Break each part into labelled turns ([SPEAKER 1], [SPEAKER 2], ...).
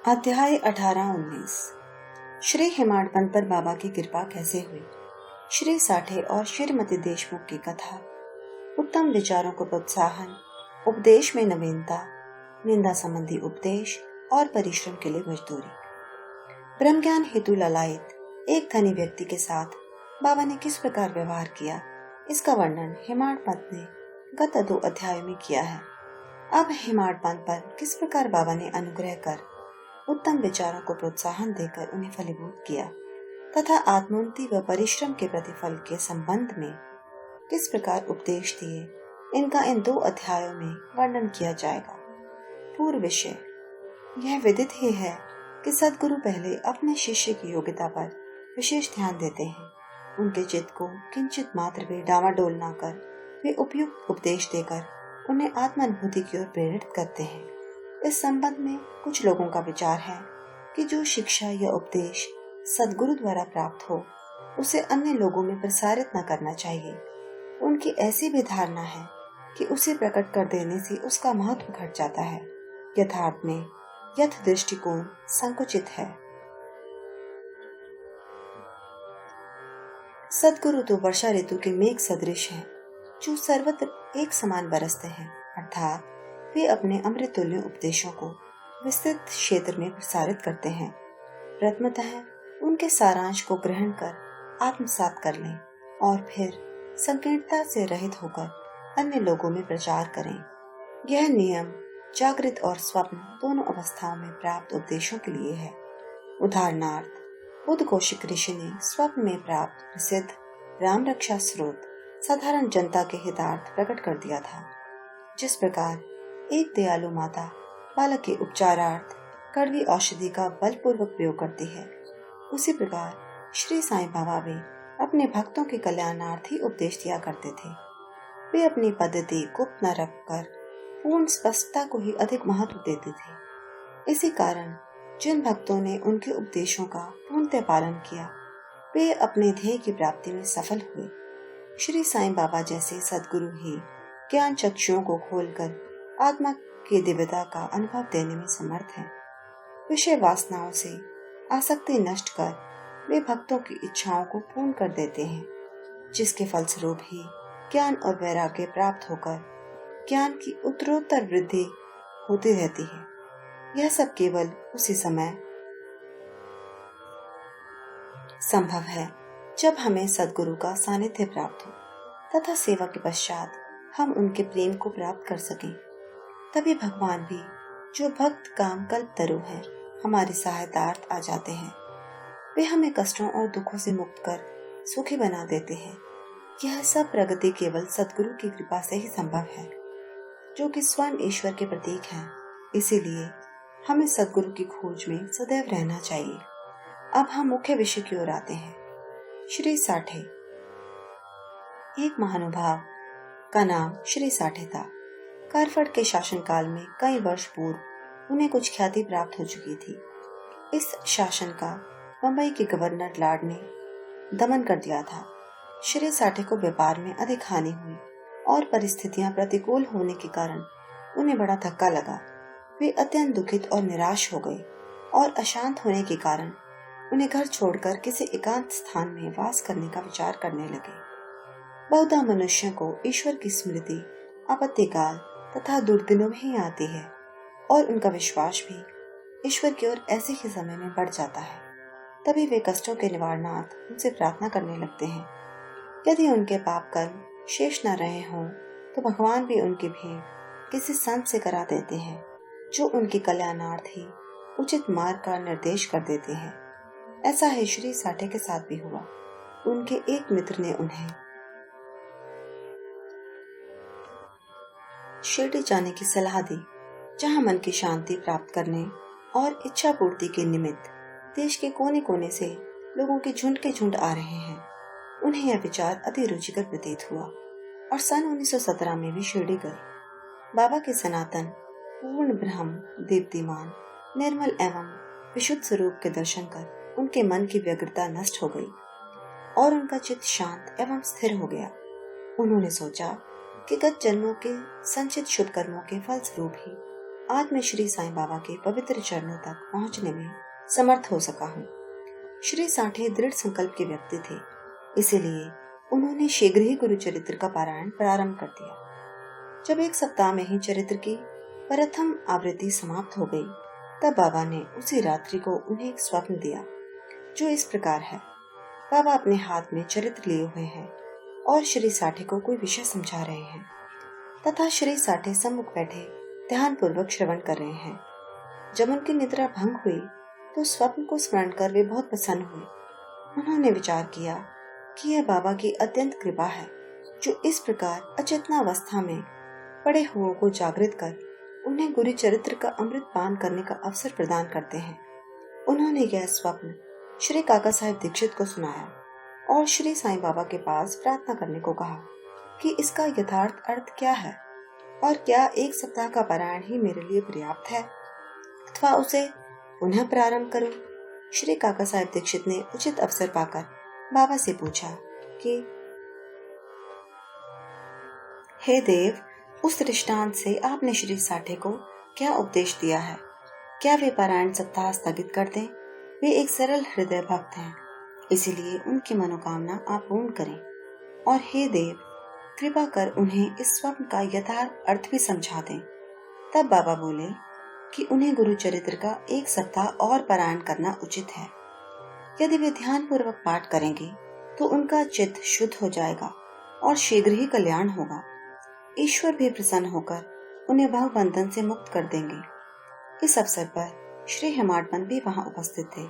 [SPEAKER 1] अध्याय 18-19। श्री हेमाडपंत पर बाबा की कृपा कैसे हुई। श्री साठे और श्रीमती देशमुख की कथा। उत्तम विचारों को प्रोत्साहन, उपदेश में नवीनता, निंदा संबंधी उपदेश और परिश्रम के लिए मजदूरी। ब्रह्म ज्ञान हेतु ललायित एक धनी व्यक्ति के साथ बाबा ने किस प्रकार व्यवहार किया, इसका वर्णन हेमाडपंत ने गत 2 अध्यायों में किया है। अब हेमाडपंत पर किस प्रकार बाबा ने अनुग्रह कर उत्तम विचारों को प्रोत्साहन देकर उन्हें फलीभूत किया तथा आत्मोन्नति व परिश्रम के प्रतिफल के संबंध में किस प्रकार उपदेश दिए, इनका इन 2 अध्यायों में वर्णन किया जाएगा। पूर्व विषय यह विदित ही है कि सद्गुरु पहले अपने शिष्य की योग्यता पर विशेष ध्यान देते हैं। उनके चित्त को किंचित मात्र भी डावाडोल न कर वे उपयुक्त उपदेश देकर उन्हें आत्मानुभूति की ओर प्रेरित करते हैं। इस संबंध में कुछ लोगों का विचार है कि जो शिक्षा या उपदेश सद्गुरु द्वारा प्राप्त हो उसे अन्य लोगों में प्रसारित न करना चाहिए। उनकी ऐसी भी धारणा है कि उसे प्रकट कर देने से उसका महत्व घट जाता है। यथार्थ में यथ दृष्टिकोण संकुचित है। सद्गुरु तो वर्षा ऋतु के मेघ सदृश हैं, जो सर्वत्र एक समान बरसते हैं, अर्थात वे अपने अमृतुल्य उपदेशों को विस्तृत क्षेत्र में प्रसारित करते हैं। प्रथमतः उनके सारांश को ग्रहण कर आत्मसात कर लें और फिर संकीर्णता से रहित होकर अन्य लोगों में प्रचार करें। यह नियम जागृत और स्वप्न दोनों अवस्थाओं में प्राप्त उपदेशों के लिए है। उदाहरणार्थ बुद्ध कौशिक ऋषि ने स्वप्न में प्राप्त प्रसिद्ध राम रक्षा स्रोत साधारण जनता के हितार्थ प्रकट कर दिया था। जिस प्रकार एक दयालु माता बालक के उपचारार्थ कड़वी औषधि का बलपूर्वक प्रयोग करती है, उसी प्रकार श्री साईं बाबा भी अपने भक्तों के कल्याणार्थ ही उपदेश दिया करते थे। वे अपनी पद्धति गुप्त न रखकर पूर्ण स्पष्टता को ही अधिक महत्व देते थे। इसी कारण जिन भक्तों ने उनके उपदेशों का पूर्णतः पालन किया, वे अपने ध्येय की प्राप्ति में सफल हुए। श्री साईं बाबा जैसे सद्गुरु ही ज्ञान चक्षुओं को खोलकर आत्मा की दिव्यता का अनुभव देने में समर्थ है। विषय वासनाओं से आसक्ति नष्ट कर वे भक्तों की इच्छाओं को पूर्ण कर देते हैं, जिसके फलस्वरूप ही ज्ञान और वैराग्य प्राप्त होकर ज्ञान की उत्तरोत्तर वृद्धि होती रहती है। यह सब केवल उसी समय संभव है जब हमें सद्गुरु का सानिध्य प्राप्त हो तथा सेवा के पश्चात हम उनके प्रेम को प्राप्त कर सकें। तभी भगवान भी, जो भक्त काम कल्प तरु है, हमारी सहायतार्थ आ जाते हैं। वे हमें कष्टों और दुखों से मुक्त कर सुखी बना देते हैं। यह सब प्रगति केवल सद्गुरु की कृपा से ही संभव है, जो कि स्वयं ईश्वर के प्रतीक हैं। इसीलिए हमें सद्गुरु की खोज में सदैव रहना चाहिए। अब हम मुख्य विषय की ओर आते हैं। श्री साठे। एक महानुभाव का नाम श्री साठे था। कारफट के शासनकाल में कई वर्ष पूर्व उन्हें कुछ ख्याति प्राप्त हो चुकी थी। इस शासन का बंबई के गवर्नर लॉर्ड ने दमन कर दिया था। श्री साठे को व्यापार में अधिक हानि हुई और परिस्थितियां प्रतिकूल होने के कारण उन्हें बड़ा धक्का लगा। वे अत्यंत दुखित और निराश हो गए और अशांत होने के कारण उन्हें घर छोड़कर किसी एकांत स्थान में वास करने का विचार करने लगे। बहुधा मनुष्यों को ईश्वर की स्मृति आपत्तिकाल तथा दुर्दिनों में ही आती है और उनका विश्वास भी ईश्वर की ओर ऐसे ही समय में बढ़ जाता है। तभी वे कष्टों के निवारणार्थ उनसे प्रार्थना करने लगते हैं। यदि उनके पाप कर्म शेष न रहे हों तो भगवान भी उनकी भेंट किसी संत से करा देते हैं, जो उनके कल्याणार्थ ही उचित मार्ग का निर्देश कर देते हैं। ऐसा ही श्री साठे के साथ भी हुआ। उनके एक मित्र ने उन्हें शिरडी जाने की सलाह दी, जहां मन की शांति प्राप्त करने और इच्छा पूर्ति के निमित्त देश के कोने कोने से लोगों के झुंड आ रहे हैं। उन्हें यह विचार अति रुचिकर प्रतीत हुआ और सन 1917 में भी शिरडी गए। बाबा के सनातन पूर्ण ब्रह्म दीप्तिमान निर्मल एवं विशुद्ध स्वरूप के दर्शन कर उनके मन की व्यग्रता नष्ट हो गई और उनका चित्त शांत एवं स्थिर हो गया। उन्होंने सोचा कि गत जन्मों के संचित शुभ कर्मों के फलस्वरूप ही आज मैं श्री साईं बाबा के पवित्र चरणों तक पहुंचने में समर्थ हो सका हूँ। श्री साठे दृढ़ संकल्प के व्यक्ति थे, इसीलिए उन्होंने शीघ्र ही गुरु चरित्र का पारायण प्रारंभ कर दिया। जब एक सप्ताह में ही चरित्र की प्रथम आवृत्ति समाप्त हो गई, तब बाबा ने उसी रात्रि को उन्हें एक स्वप्न दिया, जो इस प्रकार है। बाबा अपने हाथ में चरित्र लिए हुए हैं और श्री साठे को कोई विषय समझा रहे हैं तथा श्री साठे सम्मुख बैठे ध्यान पूर्वक श्रवण कर रहे हैं। जब उनकी निद्रा भंग हुई तो स्वप्न को स्मरण कर वे बहुत प्रसन्न हुए। उन्होंने विचार किया कि यह बाबा की अत्यंत कृपा है, जो इस प्रकार अचेतना अवस्था में पड़े हुओं को जागृत कर उन्हें गुरु चरित्र का अमृत पान करने का अवसर प्रदान करते हैं। उन्होंने यह स्वप्न श्री काका साहेब दीक्षित को सुनाया और श्री साईं बाबा के पास प्रार्थना करने को कहा कि इसका यथार्थ अर्थ क्या है और क्या एक सप्ताह का पारायण ही मेरे लिए पर्याप्त है अथवा उसे पुनः प्रारंभ करूं। श्री काका साहेब दीक्षित ने उचित अवसर पाकर बाबा से पूछा कि हे देव, उस दृष्टांत से आपने श्री साठे को क्या उपदेश दिया है? क्या वे पारायण सप्ताह स्थगित कर दें? वे एक सरल हृदय भक्त हैं, इसीलिए उनकी मनोकामना आप पूर्ण करें। और हे देव, कृपा कर उन्हें इस स्वप्न का यथार्थ अर्थ भी समझा दें। तब बाबा बोले कि उन्हें गुरु चरित्र का एक सप्ताह और पारायण करना उचित है। यदि वे ध्यान पूर्वक पाठ करेंगे तो उनका चित्त शुद्ध हो जाएगा और शीघ्र ही कल्याण होगा। ईश्वर भी प्रसन्न होकर उन्हें भवबंधन से मुक्त कर देंगे। इस अवसर पर श्री हेमाडपंत भी वहां उपस्थित थे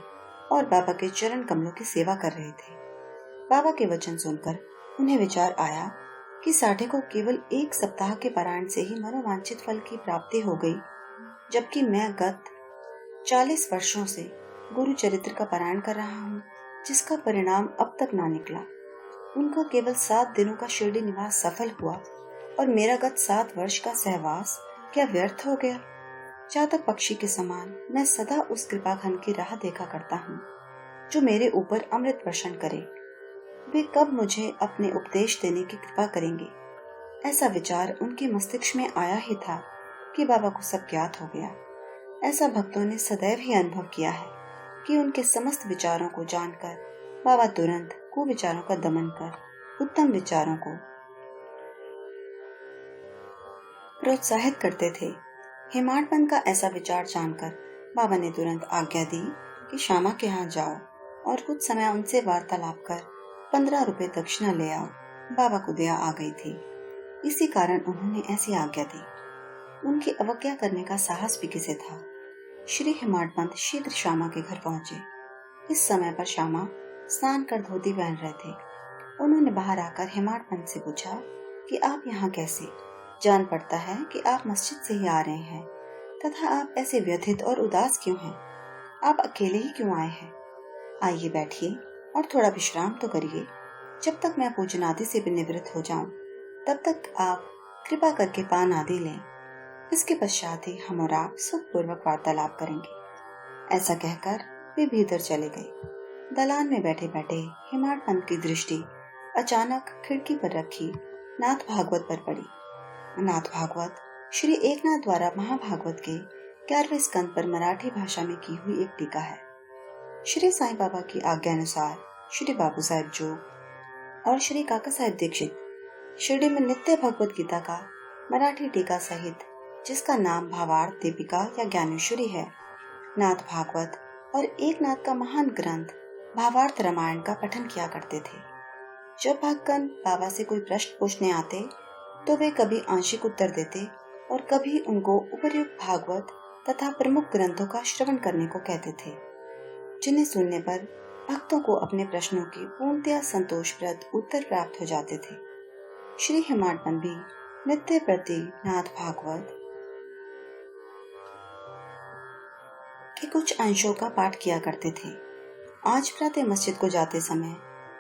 [SPEAKER 1] और बाबा के चरण कमलों की सेवा कर रहे थे। बाबा के वचन सुनकर उन्हें विचार आया कि साठे को केवल एक सप्ताह के पारायण से ही मनोवांछित फल की प्राप्ति हो गई, जबकि मैं गत 40 वर्षों से गुरु चरित्र का पारायण कर रहा हूँ, जिसका परिणाम अब तक ना निकला। उनका केवल 7 दिनों का शिरडी निवास सफल हुआ और मेरा गत 7 वर्ष का सहवास क्या व्यर्थ हो गया? चातक पक्षी के समान मैं सदा उस कृपा घन की राह देखा करता हूँ, जो मेरे ऊपर अमृत वर्षण करे। वे कब मुझे अपने उपदेश देने की कृपा करेंगे? ऐसा विचार उनके मस्तिष्क में आया ही था कि बाबा को सब ज्ञात हो गया। ऐसा भक्तों ने सदैव ही अनुभव किया है कि उनके समस्त विचारों को जानकर बाबा तुरंत कुविचारों का दमन कर उत्तम विचारों को प्रोत्साहित करते थे। हेमाडपंत का ऐसा विचार जानकर बाबा ने तुरंत आज्ञा दी कि श्यामा के यहाँ जाओ और कुछ समय उनसे वार्तालाप कर 15 रुपए दक्षिणा ले आओ। बाबा को दया आ गई थी, इसी कारण उन्होंने ऐसी आज्ञा दी। उनकी अवज्ञा करने का साहस भी किसे था। श्री हेमाडपंत शीघ्र श्यामा के घर पहुंचे। इस समय पर श्यामा स्नान कर धोती पहन रहे थे। उन्होंने बाहर आकर हेमाडपंत से पूछा कि आप यहाँ कैसे? जान पड़ता है कि आप मस्जिद से ही आ रहे हैं, तथा आप ऐसे व्यथित और उदास क्यों हैं? आप अकेले ही क्यों आए हैं? आइए बैठिए और थोड़ा विश्राम तो करिए। जब तक मैं पूजन आदि से भी निवृत्त हो जाऊं, तब तक आप कृपा करके पान आदि लें। इसके पश्चात ही हम और आप सुखपूर्वक वार्तालाप करेंगे। ऐसा कहकर वे भीतर चले गए। दलान में बैठे बैठे हेमाडपंत की दृष्टि अचानक खिड़की पर रखी नाथ भागवत पर पड़ी। नाथ भागवत श्री एकनाथ द्वारा महाभागवत के 11वें स्कंद पर मराठी भाषा में की हुई एक टीका है। श्री साईं बाबा की आज्ञा अनुसार श्री बाबू साहेब जोग और श्री काका साहेब दीक्षित शिरडी में नित्य भगवत गीता का मराठी टीका सहित, जिसका नाम भावार्थ दीपिका या ज्ञानेश्वरी है, नाथ भागवत और एकनाथ का महान ग्रंथ भावार्थ रामायण का पठन किया करते थे। जब भक्तगण बाबा से कोई प्रश्न पूछने आते तो वे कभी आंशिक उत्तर देते और कभी उनको उपर्युक्त भागवत तथा प्रमुख ग्रंथों का श्रवण करने को कहते थे, जिन्हें सुनने पर भक्तों को अपने प्रश्नों की पूर्णतया संतोषप्रद उत्तर प्राप्त हो जाते थे। श्री हेमाडपंत भी नित्य प्रति नाथ भागवत के कुछ अंशों का पाठ किया करते थे। आज प्रातः मस्जिद को जाते समय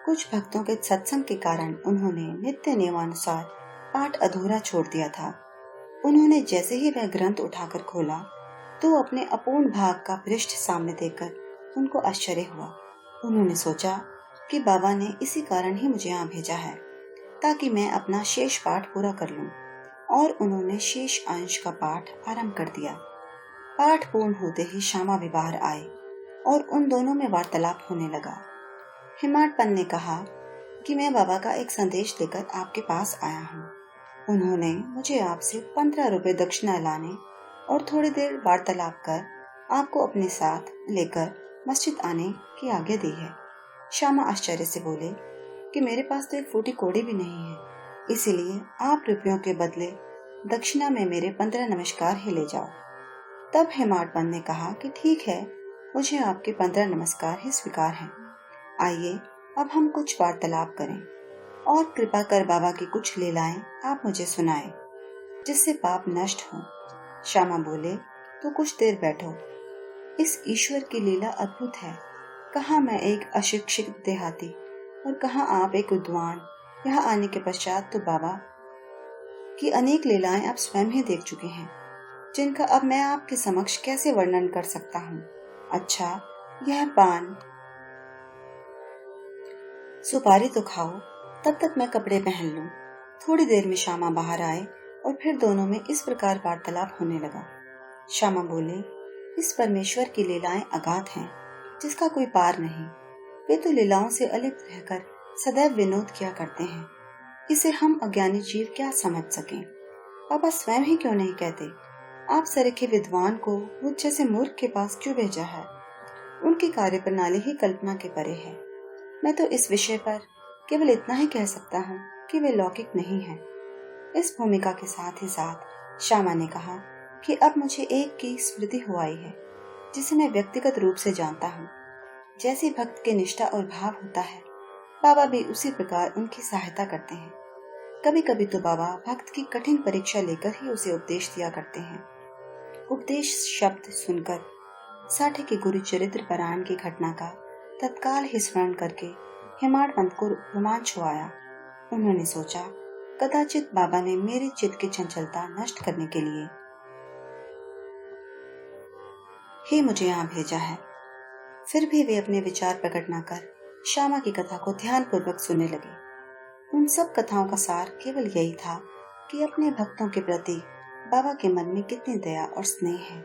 [SPEAKER 1] कुछ भक्तों के सत्संग के कारण उन्होंने नित्य नियमानुसार पाठ अधूरा छोड़ दिया था। उन्होंने जैसे ही वह ग्रंथ उठाकर खोला तो अपने अपूर्ण भाग का पृष्ठ सामने देखकर उनको आश्चर्य हुआ। उन्होंने सोचा कि बाबा ने इसी कारण ही मुझे यहाँ भेजा है, ताकि मैं अपना शेष पाठ पूरा कर लूं, और उन्होंने शेष अंश का पाठ आरंभ कर दिया। पाठ पूर्ण होते ही श्यामा भी बाहर आए और उन दोनों में वार्तालाप होने लगा। हेमाडपंत ने कहा कि मैं बाबा का एक संदेश लेकर आपके पास आया हूँ। उन्होंने मुझे आपसे 15 रुपए दक्षिणा लाने और थोड़ी देर वार्तालाप कर आपको अपने साथ लेकर मस्जिद आने की आज्ञा दी है। श्यामा आश्चर्य से बोले कि मेरे पास तो एक फूटी कौड़ी भी नहीं है, इसीलिए आप रुपयों के बदले दक्षिणा में मेरे 15 नमस्कार ही ले जाओ। तब हेमाडपंत ने कहा कि ठीक है, मुझे आपके 15 नमस्कार ही स्वीकार हैं। आइए अब हम कुछ वार्तालाप करें और कृपा कर बाबा की कुछ लीलाएं आप मुझे सुनाएं, जिससे पाप नष्ट हो। श्यामा बोले, तो कुछ देर बैठो। इस ईश्वर की लीला अद्भुत है। कहाँ मैं एक अशिक्षित देहाती और कहाँ आप एक विद्वान। यहाँ आने के पश्चात तो बाबा की अनेक लीलाएं आप स्वयं ही देख चुके हैं, जिनका अब मैं आपके समक्ष कैसे वर्णन कर सकता हूँ। अच्छा, यह पान सुपारी तो खाओ, तब तक मैं कपड़े पहन लूं। थोड़ी देर में श्यामा बाहर आए और फिर दोनों में इस प्रकार वार्तालाप होने लगा। श्यामा बोले, इस परमेश्वर की लीलाएं अगाध हैं, जिसका कोई पार नहीं। वे तो लीलाओं से अलिप्त रहकर सदैव विनोद किया करते हैं। इसे हम अज्ञानी जीव क्या समझ सकें। बाबा स्वयं ही क्यों नहीं कहते, आप सरीखे विद्वान को मुझ जैसे मूर्ख के पास क्यों भेजा है। उनकी कार्य प्रणाली ही कल्पना के परे है। मैं तो इस विषय पर केवल इतना ही कह सकता हूँ कि वे लौकिक नहीं हैं। इस भूमिका के साथ ही साथ श्यामा ने कहा कि अब मुझे एक की स्मृति हो आई है, जिसे मैं व्यक्तिगत रूप से जानता हूँ। जैसी भक्त के निष्ठा और भाव होता है, बाबा भी उसी प्रकार उनकी सहायता करते हैं। कभी कभी तो बाबा भक्त की कठिन परीक्षा लेकर ही उसे उपदेश दिया करते हैं। उपदेश शब्द सुनकर साठे के गुरु चरित्र पारायण की घटना का तत्काल ही स्मरण करके हेमाडपंत को रोमांच हो आया। उन्होंने सोचा, कदाचित बाबा ने मेरे चित्त की चंचलता नष्ट करने के लिए ही मुझे यहाँ भेजा है। फिर भी वे अपने विचार प्रकट न कर श्यामा की कथा को ध्यान पूर्वक सुनने लगे। उन सब कथाओं का सार केवल यही था कि अपने भक्तों के प्रति बाबा के मन में कितनी दया और स्नेह है।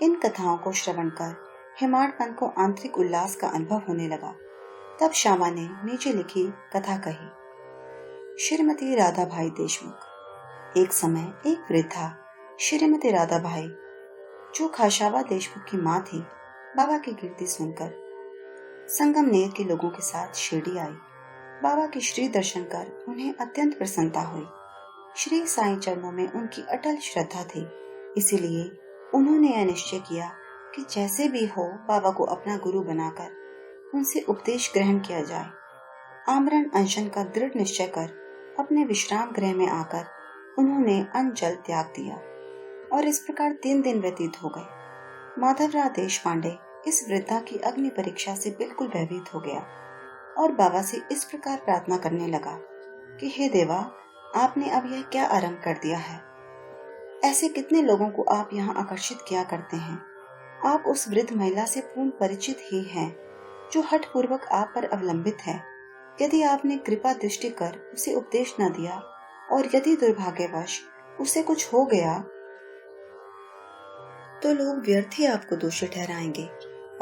[SPEAKER 1] इन कथाओं को श्रवण कर हेमाडपंत को आंतरिक उल्लास का अनुभव होने लगा। तब श्यामा ने नीचे लिखी कथा कही। श्रीमती राधाबाई देशमुख। एक समय एक वृद्धा श्रीमती राधाबाई, जो खाशावा देशमुख की माँ थी, बाबा की कीर्ति सुनकर संगमनेर के लोगों के साथ शिरडी आई। बाबा के श्री दर्शन कर उन्हें अत्यंत प्रसन्नता हुई। श्री साईं चरणों में उनकी अटल श्रद्धा थी, इसीलिए उन्होंने यह निश्चय किया कि जैसे भी हो बाबा को अपना गुरु बनाकर उनसे उपदेश ग्रहण किया जाए। आमरण अनशन का दृढ़ निश्चय कर अपने विश्राम गृह में आकर उन्होंने अन्न जल त्याग दिया और इस प्रकार 3 दिन व्यतीत हो गए। माधवराव देशपांडे इस वृद्धा की अग्नि परीक्षा से बिल्कुल भयभीत हो गया और बाबा से इस प्रकार प्रार्थना करने लगा कि हे देवा, आपने अब यह क्या आरंभ कर दिया है। ऐसे कितने लोगों को आप यहाँ आकर्षित किया करते हैं। आप उस वृद्ध महिला से पूर्ण परिचित ही हैं, जो हठ पूर्वक आप पर अवलंबित है। यदि आपने कृपा दृष्टि कर उसे उपदेश न दिया और यदि दुर्भाग्यवश उसे कुछ हो गया, तो लोग व्यर्थ ही आपको दोषी ठहराएंगे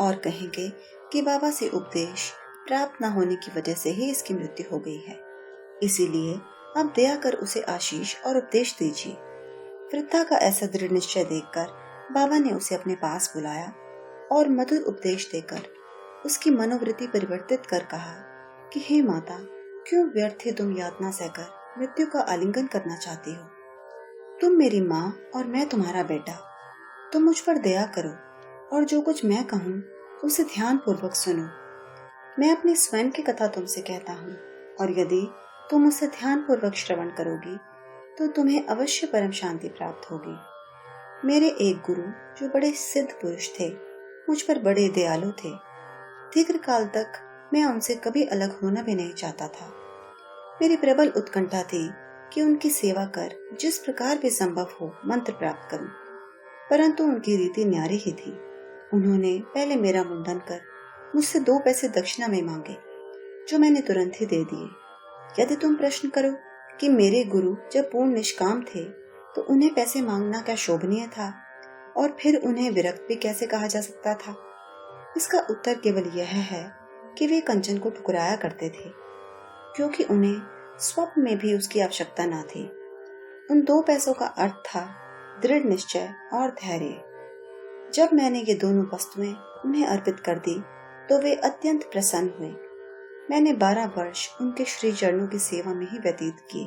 [SPEAKER 1] और कहेंगे कि बाबा से उपदेश प्राप्त न होने की वजह से ही इसकी मृत्यु हो गई है। इसीलिए आप दया कर उसे आशीष और उपदेश दीजिए। वृद्धा का ऐसा दृढ़ निश्चय देखकर बाबा ने उसे अपने पास बुलाया और मधुर उपदेश देकर उसकी मनोवृत्ति परिवर्तित कर कहा कि हे माता, क्यों व्यर्थ ही तुम यातना सहकर मृत्यु का आलिंगन करना चाहती हो। तुम मेरी माँ और मैं तुम्हारा बेटा। तुम मुझ पर दया करो और जो कुछ मैं कहूँ उसे ध्यान पूर्वक सुनो। मैं अपनी स्वयं की कथा तुमसे कहता हूँ और यदि तुम उसे ध्यान पूर्वक श्रवण करोगी तो तुम्हें अवश्य परम शांति प्राप्त होगी। मेरे एक गुरु, जो बड़े सिद्ध पुरुष थे, मुझ पर बड़े दयालु थे। दीर्घ काल तक मैं उनसे कभी अलग होना भी नहीं चाहता था। मेरी प्रबल उत्कंठा थी कि उनकी सेवा कर जिस प्रकार भी संभव हो मंत्र प्राप्त करूं, परंतु उनकी रीति न्यारी ही थी। उन्होंने पहले मेरा मुंडन कर मुझसे 2 पैसे दक्षिणा में मांगे, जो मैंने तुरंत ही दे दिए। यदि तुम प्रश्न करो कि मेरे गुरु जब पूर्ण निष्काम थे तो उन्हें पैसे मांगना क्या शोभनीय था, और फिर उन्हें विरक्त भी कैसे कहा जा सकता था? इसका उत्तर केवल यह है कि वे कंचन को ठुकराया करते थे, क्योंकि उन्हें स्वप्न में भी उसकी आवश्यकता न थी। उन 2 पैसों का अर्थ था दृढ़ निश्चय और धैर्य। जब मैंने ये दोनों वस्तुएं उन्हें अर्पित कर दी तो वे अत्यंत प्रसन्न हुए। मैंने 12 वर्ष उनके श्री चरणों की सेवा में ही व्यतीत किए।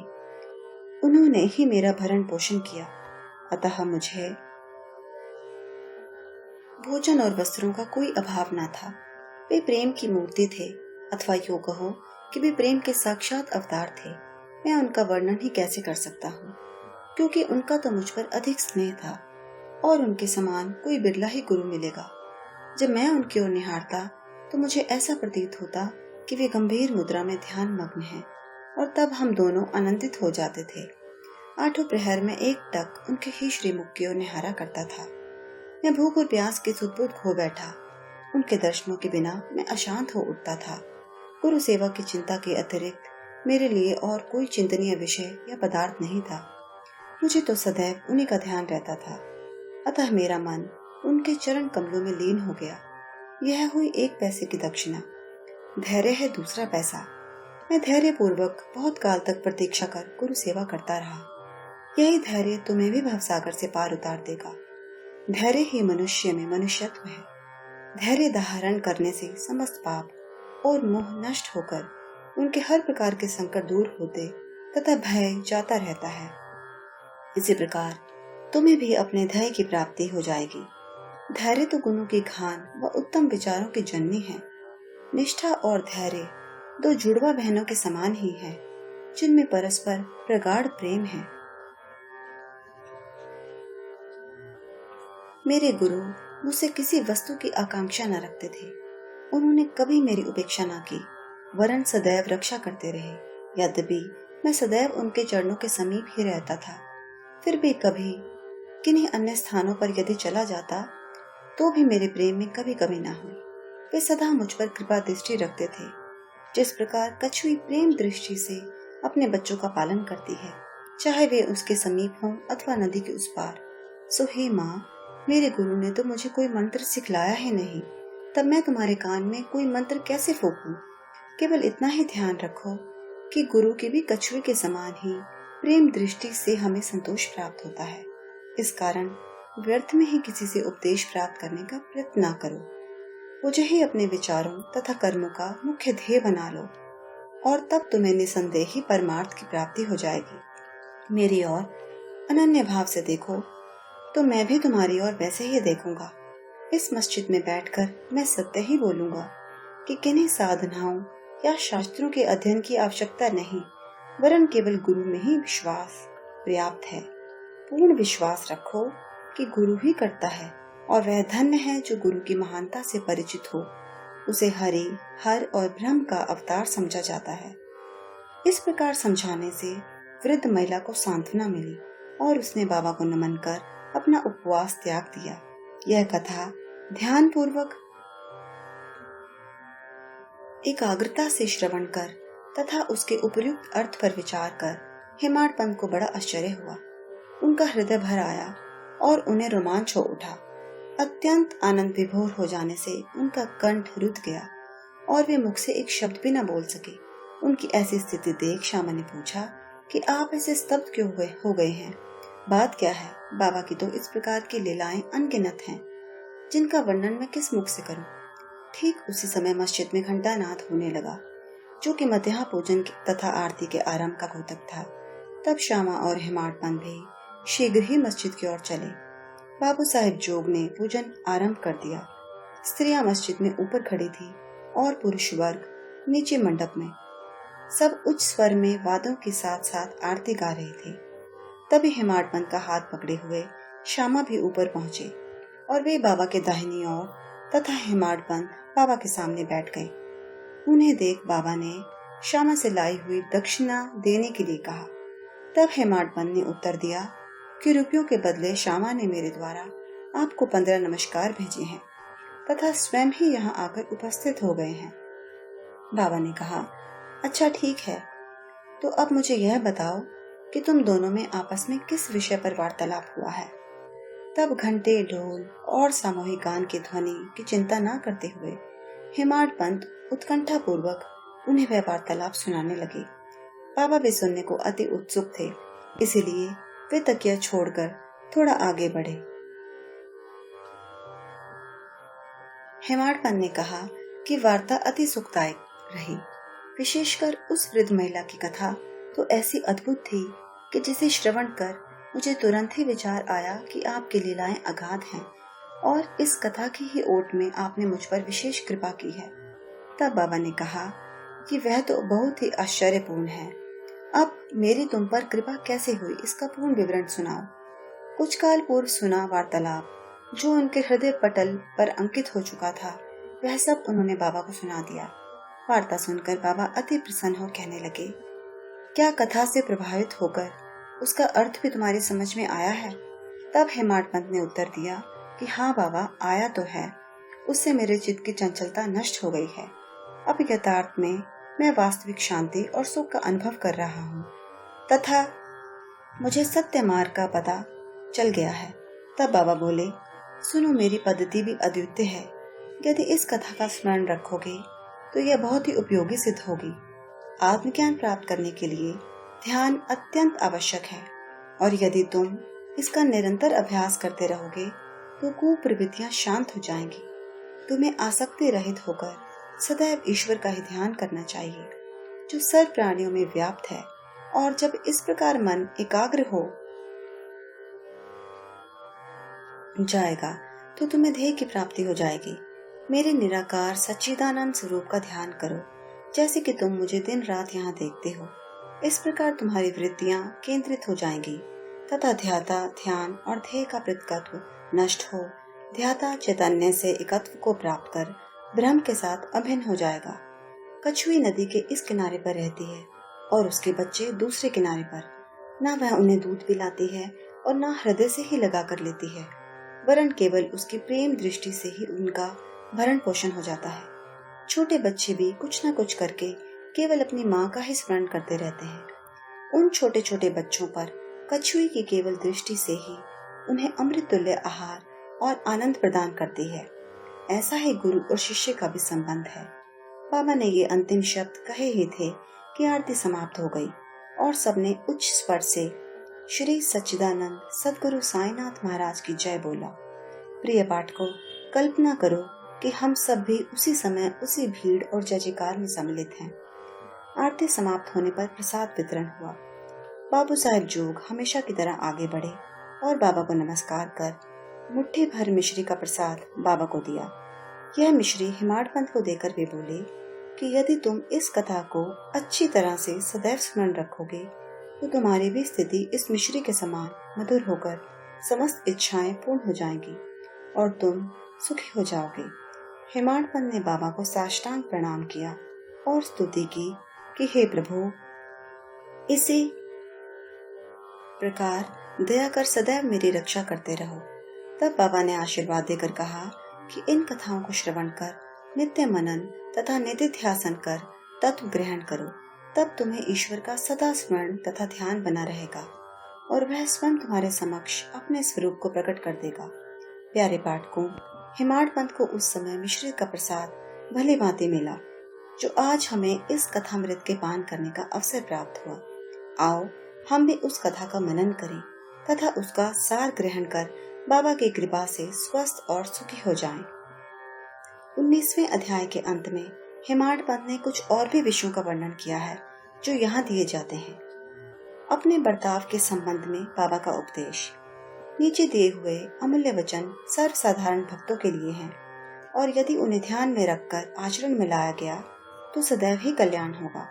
[SPEAKER 1] उन्होंने ही मेरा भरण पोषण किया, अतः मुझे भोजन और वस्त्रों का कोई अभाव न था। वे प्रेम की मूर्ति थे, अथवा यूं कहो कि वे प्रेम के साक्षात अवतार थे। मैं उनका वर्णन ही कैसे कर सकता हूँ, क्योंकि उनका तो मुझ पर अधिक स्नेह था और उनके समान कोई बिरला ही गुरु मिलेगा। जब मैं उनकी ओर निहारता तो मुझे ऐसा प्रतीत होता कि वे गंभीर मुद्रा में ध्यान मग्न हैं, और तब हम दोनों आनंदित हो जाते थे। 8 प्रहर में एक टक उनके ही श्रीमुख की ओर निहारा करता था। मैं भूख और प्यास के सुदबुद खो बैठा। उनके दर्शनों के बिना मैं अशांत हो उठता था। गुरु सेवा की चिंता के अतिरिक्त मेरे लिए और कोई चिंतनीय विषय या पदार्थ नहीं था। मुझे तो सदैव उन्हीं का ध्यान रहता था, अतः मेरा मन उनके चरण कमलों में लीन हो गया। यह हुई 1 पैसे की दक्षिणा। धैर्य है दूसरा पैसा। मैं धैर्य पूर्वक बहुत काल तक प्रतीक्षा कर गुरु सेवा करता रहा। यही धैर्य तुम्हें भी भवसागर से पार उतार देगा। धैर्य ही मनुष्य में मनुष्यत्व है। धैर्य धारण करने से समस्त पाप और मोह नष्ट होकर उनके हर प्रकार के संकट दूर होते तथा भय जाता रहता है। इसी प्रकार तुम्हें भी अपने धैर्य की प्राप्ति हो जाएगी। धैर्य तो गुणों की खान व उत्तम विचारों की जननी है। निष्ठा और धैर्य 2 जुड़वा बहनों के समान ही है, जिनमें परस्पर प्रगाढ़ प्रेम है। मेरे गुरु मुझसे किसी वस्तु की आकांक्षा न रखते थे। उन्होंने कभी मेरी उपेक्षा न की, वरन सदैव रक्षा करते रहे। यद्यपि मैं सदैव उनके चरणों के समीप ही रहता था, फिर भी कभी किन्हीं अन्य स्थानों पर यदि चला जाता तो भी मेरे प्रेम में कभी कमी न हुई। वे सदा मुझ पर कृपा दृष्टि रखते थे, जिस प्रकार कछुई प्रेम दृष्टि से अपने बच्चों का पालन करती है, चाहे वे उसके समीप हों अथवा नदी के उस पार। सो हे माँ, मेरे गुरु ने तो मुझे कोई मंत्र सिखलाया ही नहीं, तब मैं तुम्हारे कान में कोई मंत्र कैसे फूंकूं? केवल इतना ही ध्यान रखो कि गुरु की भी कछुए के समान ही प्रेम दृष्टि से हमें संतोष प्राप्त होता है। इस कारण व्यर्थ में ही किसी से उपदेश प्राप्त करने का प्रयत्न न करो। मुझे ही अपने विचारों तथा कर्मों का मुख्य ध्येय बना लो, और तब तुम्हें निसंदेह ही परमार्थ की प्राप्ति हो जाएगी। मेरी ओर अनन्य भाव से देखो तो मैं भी तुम्हारी ओर वैसे ही देखूंगा। इस मस्जिद में बैठकर मैं सत्य ही बोलूंगा कि किन्हीं साधनाओं या शास्त्रों के अध्ययन की आवश्यकता नहीं, वरन केवल गुरु में ही विश्वास पर्याप्त है। पूर्ण विश्वास रखो कि गुरु ही करता है, और वह धन्य है जो गुरु की महानता से परिचित हो। उसे हरि, हर और ब्रह्म का अवतार समझा जाता है। इस प्रकार समझाने से वृद्ध महिला को सांत्वना मिली और उसने बाबा को नमन कर अपना उपवास त्याग दिया। यह कथा ध्यान पूर्वक एकाग्रता से श्रवण कर तथा उसके उपयुक्त अर्थ पर विचार कर हेमाड पंत को बड़ा आश्चर्य हुआ। उनका हृदय भर आया और उन्हें रोमांच हो उठा। अत्यंत आनंद विभोर हो जाने से उनका कंठ रुध गया और वे मुख से एक शब्द भी न बोल सके। उनकी ऐसी स्थिति देख श्यामा ने पूछा कि आप ऐसे स्तब्ध क्यों हो गए हैं? बात क्या है? बाबा की तो इस प्रकार की लीलाएं अनगिनत हैं, जिनका वर्णन मैं किस मुख से करूं। ठीक उसी समय मस्जिद में घंटानाद होने लगा, जो कि मध्याह्न पूजन तथा आरती के आरंभ का घोतक था। तब श्यामा और हेमाड पंत भी शीघ्र ही मस्जिद की ओर चले। बाबू साहिब जोग ने पूजन आरंभ कर दिया। स्त्रियां मस्जिद में ऊपर खड़ी थी और पुरुष वर्ग नीचे मंडप में। सब उच्च स्वर में वादों के साथ साथ आरती गा रहे थे। तभी हेमाड पंत का हाथ पकड़े हुए श्यामा भी ऊपर पहुंचे और वे बाबा के दाहिनी ओर तथा हेमाड पंत बाबा के सामने बैठ गए। उन्हें देख बाबा ने श्यामा से लाई हुई दक्षिणा देने के लिए कहा। तब हेमाड पंत ने उत्तर दिया कि रुपयों के बदले श्यामा ने मेरे द्वारा आपको 15 नमस्कार भेजे हैं तथा स्वयं ही यहाँ आकर उपस्थित हो गए हैं। बाबा ने कहा, अच्छा ठीक है, तो अब मुझे यह बताओ कि तुम दोनों में आपस में किस विषय पर वार्तालाप हुआ है। तब घंटे, ढोल और सामूहिक गान की ध्वनि की चिंता न करते हुए हेमाड पंत उत्कंठा पूर्वक उन्हें वह वार्तालाप सुनाने लगे। बाबा भी सुनने को अति उत्सुक थे, इसीलिए वे तकिया छोड़कर थोड़ा आगे बढ़े। हेमाड पंत ने कहा कि वार्ता अति सुखदायक रही। विशेषकर उस वृद्ध महिला की कथा तो ऐसी अद्भुत थी कि जिसे श्रवण कर मुझे तुरंत ही विचार आया कि आपकी लीलाएं अगाध हैं और इस कथा की ही ओट में आपने मुझ पर विशेष कृपा की है। तब बाबा ने कहा कि वह तो बहुत ही आश्चर्यपूर्ण है। अब मेरी तुम पर कृपा कैसे हुई, इसका पूर्ण विवरण सुनाओ। कुछ काल पूर्व सुना वार्तालाप जो उनके हृदय पटल पर अंकित हो चुका था, वह सब उन्होंने बाबा को सुना दिया। वार्ता सुनकर बाबा अति प्रसन्न हो कहने लगे, क्या कथा से प्रभावित होकर उसका अर्थ भी तुम्हारी समझ में आया है? तब हेमाड पंत ने उत्तर दिया कि हाँ बाबा, आया तो है। उससे मेरे चित्त की चंचलता नष्ट हो गई है। अब यथार्थ में मैं वास्तविक शांति और सुख का अनुभव कर रहा हूँ तथा मुझे सत्य मार्ग का पता चल गया है। तब बाबा बोले, सुनो, मेरी पद्धति भी अद्वितीय है। यदि इस कथा का स्मरण रखोगे तो यह बहुत ही उपयोगी सिद्ध होगी। आत्मज्ञान प्राप्त करने के लिए ध्यान अत्यंत आवश्यक है और यदि तुम इसका निरंतर अभ्यास करते रहोगे तो कुप्रवृत्तियां शांत हो जाएंगी। तुम्हें आसक्ति रहित होकर सदैव ईश्वर का ही ध्यान करना चाहिए जो सर्व प्राणियों में व्याप्त है, और जब इस प्रकार मन एकाग्र हो जाएगा तो तुम्हें ध्येय की प्राप्ति हो जाएगी। मेरे निराकार सच्चिदानंद स्वरूप का ध्यान करो, जैसे कि तुम मुझे दिन रात यहाँ देखते हो। इस प्रकार तुम्हारी वृत्तियां केंद्रित हो जाएंगी तथा ध्याता ध्यान और ध्येय का पृथकत्व नष्ट हो ध्याता चैतन्य से एकत्व को प्राप्त कर ब्रह्म के साथ अभिन्न हो जाएगा। कछुई नदी के इस किनारे पर रहती है और उसके बच्चे दूसरे किनारे पर। न वह उन्हें दूध पिलाती है और न हृदय से ही लगा कर लेती है, वरन केवल उसकी प्रेम दृष्टि से ही उनका भरण पोषण हो जाता है। छोटे बच्चे भी कुछ न कुछ करके केवल अपनी माँ का ही स्मरण करते रहते हैं। उन छोटे छोटे बच्चों पर कछुई की केवल दृष्टि से ही उन्हें अमृत तुल्य आहार और आनंद प्रदान करती है। ऐसा ही गुरु और शिष्य का भी संबंध है। बाबा ने ये अंतिम शब्द कहे ही थे कि आरती समाप्त हो गई और सबने उच्च स्वर से श्री सच्चिदानंद सद्गुरु साईनाथ महाराज की जय बोला। प्रिय पाठकों, कल्पना करो कि हम सब भी उसी समय उसी भीड़ और जय जयकार में सम्मिलित हैं। आरती समाप्त होने पर प्रसाद वितरण हुआ। बाबू साहेब जोग हमेशा की तरह आगे बढ़े और बाबा को नमस्कार कर मुट्ठी भर मिश्री का प्रसाद बाबा को दिया। यह मिश्री हेमाड पंत को देकर वे बोले कि यदि तुम इस कथा को अच्छी तरह से सदैव स्मरण रखोगे तो तुम्हारी भी स्थिति इस मिश्री के समान मधुर होकर समस्त इच्छाएं पूर्ण हो जाएंगी और तुम सुखी हो जाओगे। हेमाड पंत ने बाबा को साष्टांग प्रणाम किया और स्तुति की कि हे प्रभु, इसी प्रकार दया कर सदैव मेरी रक्षा करते रहो। तब बाबा ने आशीर्वाद देकर कहा कि इन कथाओं को श्रवण कर नित्य मनन तथा निधिध्यासन कर तत्व ग्रहण करो, तब तुम्हें ईश्वर का सदा स्मरण तथा ध्यान बना रहेगा और वह स्वयं तुम्हारे समक्ष अपने स्वरूप को प्रकट कर देगा। प्यारे पाठकों, हेमाड पंत को उस समय मिश्रित का प्रसाद भली भांति मिला जो आज हमें इस कथामृत के पान करने का अवसर प्राप्त हुआ। आओ हम भी उस कथा का मनन करें तथा उसका सार ग्रहण कर बाबा की कृपा से स्वस्थ और सुखी हो जाएं। 19वें अध्याय के अंत में हेमाड पंत ने कुछ और भी विषयों का वर्णन किया है जो यहाँ दिए जाते हैं। अपने बर्ताव के संबंध में बाबा का उपदेश। नीचे दिए हुए अमूल्य वचन सर्वसाधारण भक्तों के लिए हैं और यदि उन्हें ध्यान में रखकर आचरण में लाया गया तो सदैव ही कल्याण होगा।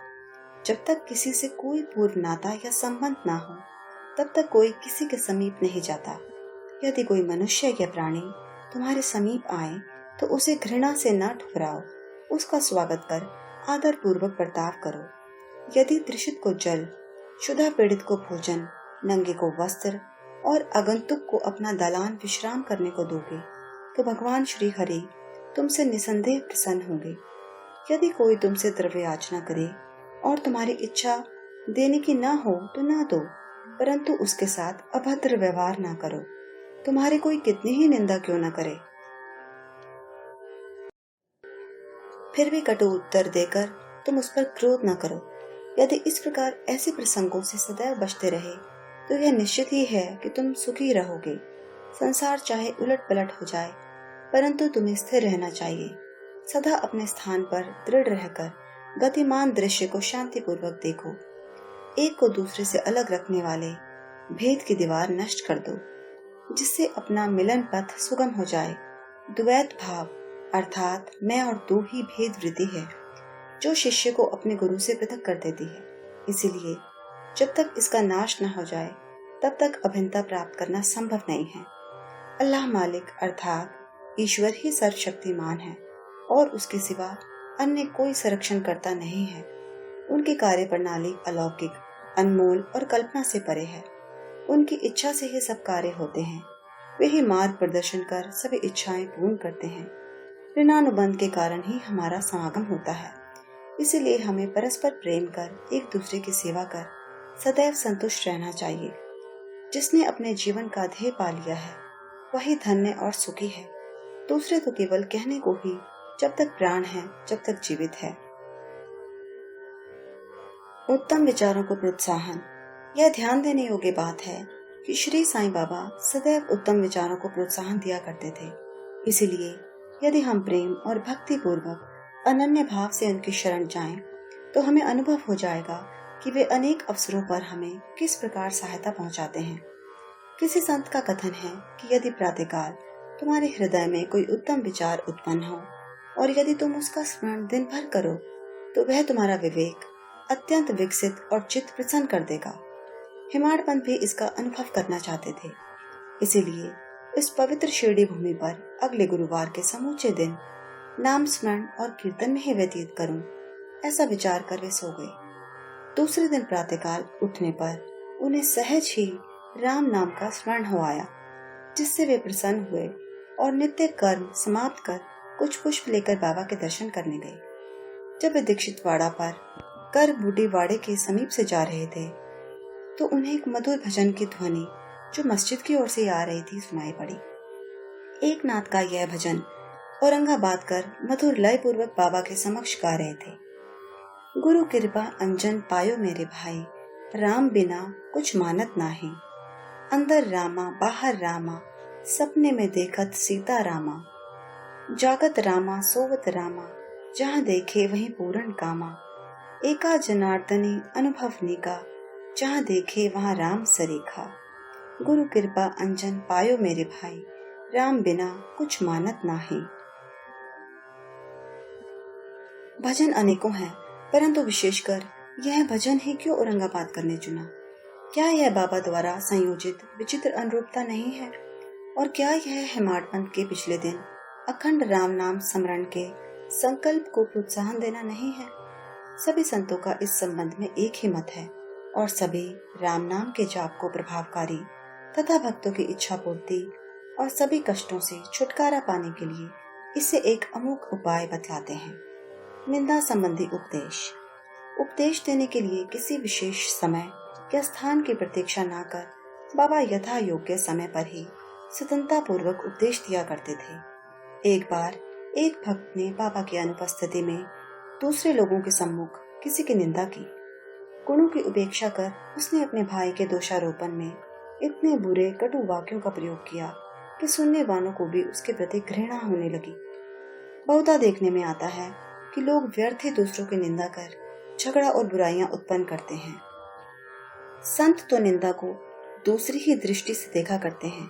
[SPEAKER 1] जब तक किसी से कोई पूर्व नाता या संबंध ना हो तब तक कोई किसी के समीप नहीं जाता। यदि कोई मनुष्य या प्राणी तुम्हारे समीप आए तो उसे घृणा से न ठुकराओ, उसका स्वागत कर आदर पूर्वक बर्ताव करो। यदि तृषित को जल, क्षुधा पीड़ित को भोजन, नंगे को वस्त्र और आगंतुक को अपना दालान विश्राम करने को दोगे तो भगवान श्री हरि तुमसे निसंदेह प्रसन्न होंगे। यदि कोई तुमसे द्रव्य याचना करे और तुम्हारी इच्छा देने की ना हो तो ना दो, परंतु उसके साथ अभद्र व्यवहार ना करो। तुम्हारी कोई कितनी ही निंदा क्यों न करे। फिर भी कटु उत्तर देकर तुम उस पर क्रोध न करो। यदि इस प्रकार ऐसे प्रसंगों से सदैव बचते रहे तो यह निश्चित ही है कि तुम सुखी रहोगे। संसार चाहे उलट पलट हो जाए, परंतु तुम्हें स्थिर रहना चाहिए। सदा अपने स्थान पर दृढ़ रहकर गतिमान दृश्य को शांतिपूर्वक देखो। एक को दूसरे से अलग रखने वाले भेद की दीवार नष्ट कर दो, जिससे अपना मिलन पथ सुगम हो जाए। द्वैत भाव अर्थात मैं और तू ही भेद वृत्ति है, जो शिष्य को अपने गुरु से पृथक कर देती है। इसीलिए जब तक इसका नाश न हो जाए तब तक अभिन्नता प्राप्त करना संभव नहीं है। अल्लाह मालिक अर्थात ईश्वर ही सर्वशक्तिमान है और उसके सिवा अन्य कोई संरक्षण करता नहीं है। उनकी कार्य प्रणाली अलौकिक, अनमोल और कल्पना से परे है। उनकी इच्छा से ही सब कार्य होते हैं। वे ही मार्ग प्रदर्शन कर सभी इच्छाएं पूर्ण करते हैं। ऋणानुबंध के कारण ही हमारा समागम होता है। इसीलिए हमें परस्पर प्रेम कर एक दूसरे की सेवा कर सदैव संतुष्ट रहना चाहिए। जिसने अपने जीवन का ध्येय पा लिया है वही धन्य और सुखी है। दूसरे तो केवल कहने को ही, जब तक प्राण है, जब तक जीवित है। उत्तम विचारों को प्रोत्साहन। यह ध्यान देने योग्य बात है कि श्री साईं बाबा सदैव उत्तम विचारों को प्रोत्साहन दिया करते थे। इसीलिए यदि हम प्रेम और भक्ति पूर्वक अनन्य भाव से उनकी शरण जाएं, तो हमें अनुभव हो जाएगा कि वे अनेक अवसरों पर हमें किस प्रकार सहायता पहुंचाते हैं। किसी संत का कथन है कि यदि प्रातःकाल तुम्हारे हृदय में कोई उत्तम विचार उत्पन्न हो और यदि तुम उसका स्मरण दिन भर करो तो वह तुम्हारा विवेक अत्यंत विकसित और चित्त प्रसन्न कर देगा। हिमाड़पंत भी इसका अनुभव करना चाहते थे। इसीलिए इस पवित्र शिरडी भूमि पर अगले गुरुवार के समूचे दिन नाम स्मरण और कीर्तन में ही व्यतीत करूं, ऐसा विचार कर वे सो गए। दूसरे दिन प्रातःकाल उठने पर उन्हें सहज ही राम नाम का स्मरण हो आया, जिससे वे प्रसन्न हुए और नित्य कर्म समाप्त कर कुछ पुष्प लेकर बाबा के दर्शन करने गए। जब वे दीक्षित वाड़ा पर कर बूढ़ी वाड़े के समीप से जा रहे थे तो उन्हें एक मधुर भजन की ध्वनि जो मस्जिद की ओर से आ रही थी सुनाई पड़ी। एक नाथ का यह भजन औरंगाबाद कर मधुर लय पूर्वक बाबा के समक्ष गा रहे थे। गुरु कृपा अंजन पायो मेरे भाई, राम बिना कुछ मानत नाही। अंदर रामा बाहर रामा, सपने में देखत सीता रामा। जागत रामा सोवत रामा, जहाँ देखे वहीं पूर्ण कामा। एका जनार्दनी अनुभव निका, जहाँ देखे वहाँ राम सरीखा। गुरु कृपा अंजन पायो मेरे भाई, राम बिना कुछ मानत नाही। भजन अनेकों हैं, परंतु विशेषकर यह भजन ही क्यों औरंगाबाद करने चुना? क्या यह बाबा द्वारा संयोजित विचित्र अनुरूपता नहीं है? और क्या यह हेमाडपंथ के पिछले दिन अखंड राम नाम स्मरण के संकल्प को प्रोत्साहन देना नहीं है? सभी संतों का इस संबंध में एक ही मत है और सभी राम नाम के जाप को प्रभावकारी तथा भक्तों की इच्छा पूर्ति और सभी कष्टों से छुटकारा पाने के लिए इसे एक अमोघ उपाय बतलाते हैं। निंदा संबंधी उपदेश देने के लिए किसी विशेष समय या स्थान की प्रतीक्षा न कर बाबा यथा योग्य समय पर ही स्वतंत्रता पूर्वक उपदेश दिया करते थे। एक बार एक भक्त ने बाबा की अनुपस्थिति में दूसरे लोगों के सम्मुख किसी की निंदा की। गुणों की उपेक्षा कर उसने अपने भाई के दोषारोपण में इतने बुरे कटु वाक्यों का प्रयोग किया कि सुनने वालों को भी उसके प्रति घृणा होने लगी। बहुधा देखने में आता है कि लोग व्यर्थ ही दूसरों की निंदा कर झगड़ा और बुराइयां उत्पन्न करते हैं। संत तो निंदा को दूसरी ही दृष्टि से देखा करते हैं।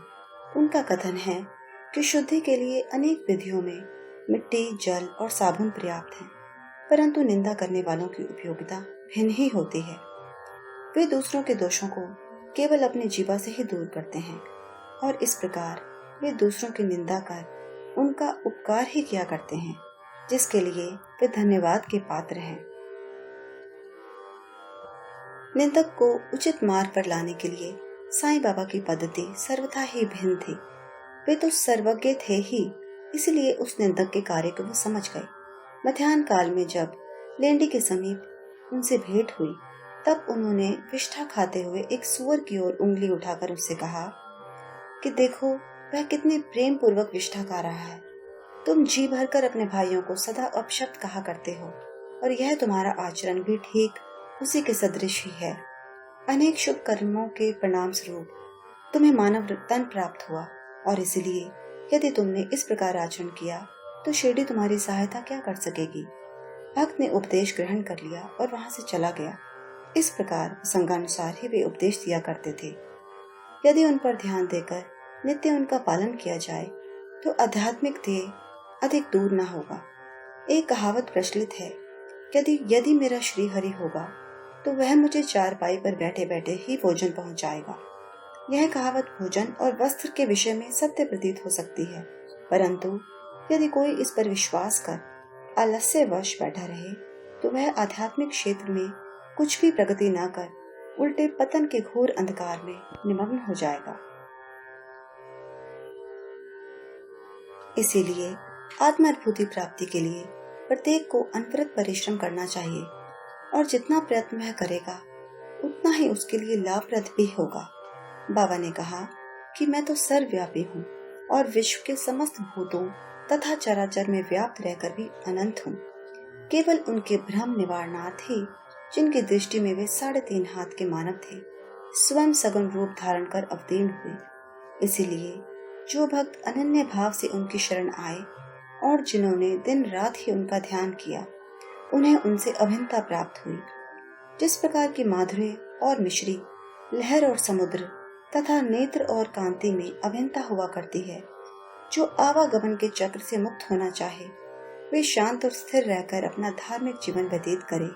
[SPEAKER 1] उनका कथन है कि शुद्धि के लिए अनेक विधियों में मिट्टी, जल और साबुन पर्याप्त हैं, परंतु निंदा करने वालों की उपयोगिता भिन्न ही होती है। वे दूसरों के दोषों को केवल अपनी जीवा से ही दूर करते हैं और इस प्रकार वे दूसरों की निंदा कर उनका उपकार ही किया करते हैं, जिसके लिए वे धन्यवाद के पात्र हैं। निंदक को उचित मार्ग पर लाने के लिए साईं बाबा की पद्धति सर्वथा ही भिन्न थी। वे तो सर्वज्ञ थे ही, इसलिए उस निंदक के कार्य को वो समझ गए। मध्याह्न काल में जब लेंडी के समीप उनसे भेंट हुई तब उन्होंने विष्ठा खाते हुए एक सूअर की ओर उंगली उठाकर उससे कहा कि देखो वह कितने प्रेम पूर्वक विष्ठा गा रहा है। तुम जी भरकर अपने भाइयों को सदा अपशब्द कहा करते हो और यह तुम्हारा आचरण भी ठीक उसी के सदृश ही है। अनेक शुभ कर्मों के परिणाम स्वरूप तुम्हें मानव तन प्राप्त हुआ और इसलिए यदि तुमने इस प्रकार आचरण किया तो शिरडी तुम्हारी सहायता क्या कर सकेगी। भक्त ने उपदेश ग्रहण कर लिया और वहां से चला गया। इस प्रकार संगानुसार ही वे उपदेश दिया करते थे। यदि उन पर ध्यान देकर नित्य उनका पालन किया जाए तो आध्यात्मिक ध्येय अधिक दूर न होगा। एक कहावत प्रचलित है, यदि मेरा श्री हरि होगा तो वह मुझे चारपाई पर बैठे बैठे ही भोजन पहुंचाएगा। यह कहावत भोजन और वस्त्र के विषय में सत्य प्रतीत हो सकती है, परंतु यदि कोई इस पर विश्वास कर आलस्यवश बैठा रहे तो वह आध्यात्मिक क्षेत्र में कुछ भी प्रगति न कर उल्टे पतन के घोर अंधकार में निमग्न हो जाएगा। इसीलिए आत्मानुभूति प्राप्ति के लिए प्रत्येक को अनवरत परिश्रम करना चाहिए और जितना प्रयत्न वह करेगा उतना ही उसके लिए लाभप्रद भी होगा। बाबा ने कहा कि मैं तो सर्वव्यापी हूँ और विश्व के समस्त भूतों तथा चराचर में व्याप्त रहकर भी अनंत हूँ। केवल उनके भ्रम निवारणार्थ ही जिनकी दृष्टि में वे 3.5 हाथ के मानव थे स्वयं सगुण रूप धारण कर अवतीर्ण हुए। इसीलिए जो भक्त अनन्य भाव से उनकी शरण आए और जिन्होंने दिन रात ही उनका ध्यान किया उन्हें उनसे अभिन्नता प्राप्त हुई। जिस प्रकार की माधुर्य और मिश्री, लहर और समुद्र तथा नेत्र और कांति में अभिन्नता हुआ करती है, जो आवागमन के चक्र से मुक्त होना चाहे वे शांत और स्थिर रहकर अपना धार्मिक जीवन व्यतीत करे।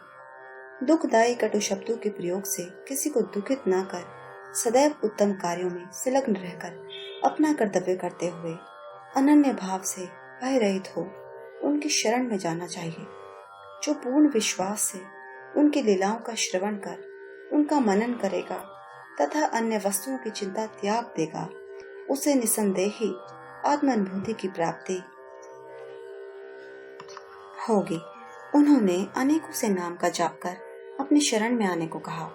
[SPEAKER 1] दुखदायी कटु शब्दों के प्रयोग से किसी को दुखित न कर सदैव उत्तम कार्यों में संलग्न रहकर अपना कर्तव्य करते हुए अनन्य भाव से भय रहित हो उनकी शरण में जाना चाहिए। जो पूर्ण विश्वास से उनकी लीलाओं का श्रवण कर उनका मनन करेगा तथा अन्य वस्तुओं की चिंता त्याग देगा उसे निसंदेह ही आत्मानुभूति की प्राप्ति होगी। उन्होंने अनेकों से नाम का जाप कर अपनी शरण में आने को कहा।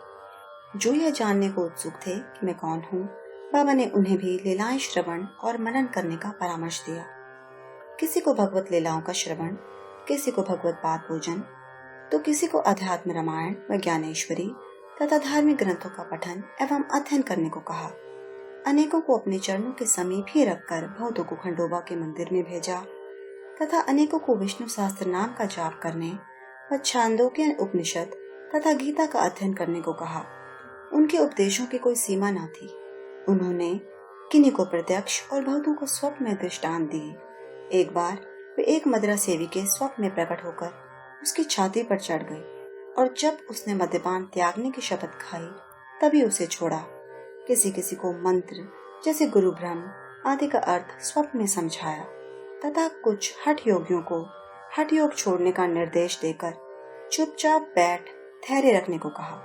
[SPEAKER 1] जो यह जानने को उत्सुक थे कि मैं कौन हूँ, बाबा ने उन्हें भी लीलाएं श्रवण और मनन करने का परामर्श दिया। किसी को भगवत लीलाओं का श्रवण, किसी को भगवत पाद पूजन, तो किसी को अध्यात्म रामायण व ज्ञानेश्वरी तथा धार्मिक ग्रंथों का पठन एवं अध्ययन करने को कहा। अनेकों को अपने चरणों के समीप ही रखकर बहुतों को खंडोबा के मंदिर में भेजा तथा अनेकों को विष्णु सहस्त्र नाम का जाप करने व छांदोग्य उपनिषद तथा गीता का अध्ययन करने को कहा। उनके उपदेशों की कोई सीमा न थी। उन्होंने किन्हीं को प्रत्यक्ष और बहुतों को स्वप्न में दृष्टांत दिए। एक बार वे एक मदिरा सेवी के स्वप्न में प्रकट होकर उसकी छाती पर चढ़ गए और जब उसने मद्यपान त्यागने की शपथ खाई तभी उसे छोड़ा। किसी किसी को मंत्र जैसे गुरु ब्रह्म आदि का अर्थ स्वप्न में समझाया तथा कुछ हठ योगियों को हठ योग छोड़ने का निर्देश देकर चुपचाप बैठ धैर्य रखने को कहा।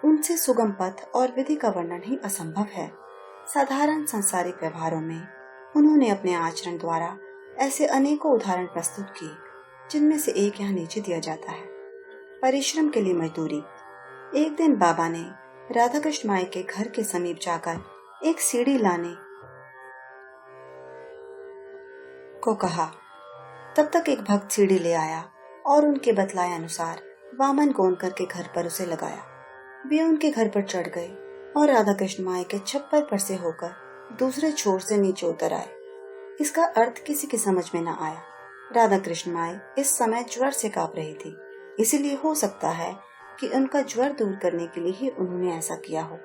[SPEAKER 1] उनसे सुगम पथ और विधि का वर्णन ही असंभव है। साधारण सांसारिक व्यवहारों में उन्होंने अपने आचरण द्वारा ऐसे अनेकों उदाहरण प्रस्तुत किए, जिनमें से एक यहाँ नीचे दिया जाता है। परिश्रम के लिए मजदूरी। एक दिन बाबा ने राधा कृष्ण माई के घर के समीप जाकर एक सीढ़ी लाने को कहा। तब तक एक भक्त सीढ़ी ले आया और उनके बतलाए अनुसार वामन गोनकर के घर पर उसे लगाया। वे उनके घर पर चढ़ गए और राधा कृष्ण माई के छप्पर पर से होकर दूसरे छोर से नीचे उतर आए। इसका अर्थ किसी की समझ में न आया। राधा कृष्ण माई इस समय ज्वर से कांप रही थी, इसीलिए हो सकता है कि उनका ज्वर दूर करने के लिए ही उन्होंने ऐसा किया हो।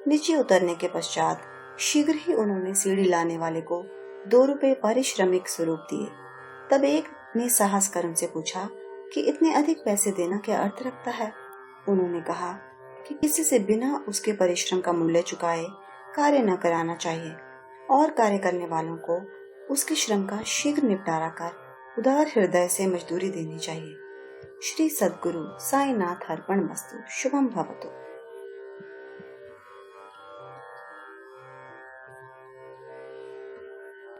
[SPEAKER 1] नीचे उतरने के पश्चात शीघ्र ही उन्होंने सीढ़ी लाने वाले को 2 रुपए पारिश्रमिक स्वरूप दिए। तब एक ने साहस कर उनसे पूछा कि इतने अधिक पैसे देना क्या अर्थ रखता है। उन्होंने कहा कि किसी से बिना उसके परिश्रम का मूल्य चुकाए कार्य न कराना चाहिए और कार्य करने वालों को उसके श्रम का शीघ्र निपटारा कर उदार हृदय से मजदूरी देनी चाहिए। श्री सद्गुरु साईनाथ अर्पणमस्तु। शुभम भवतु।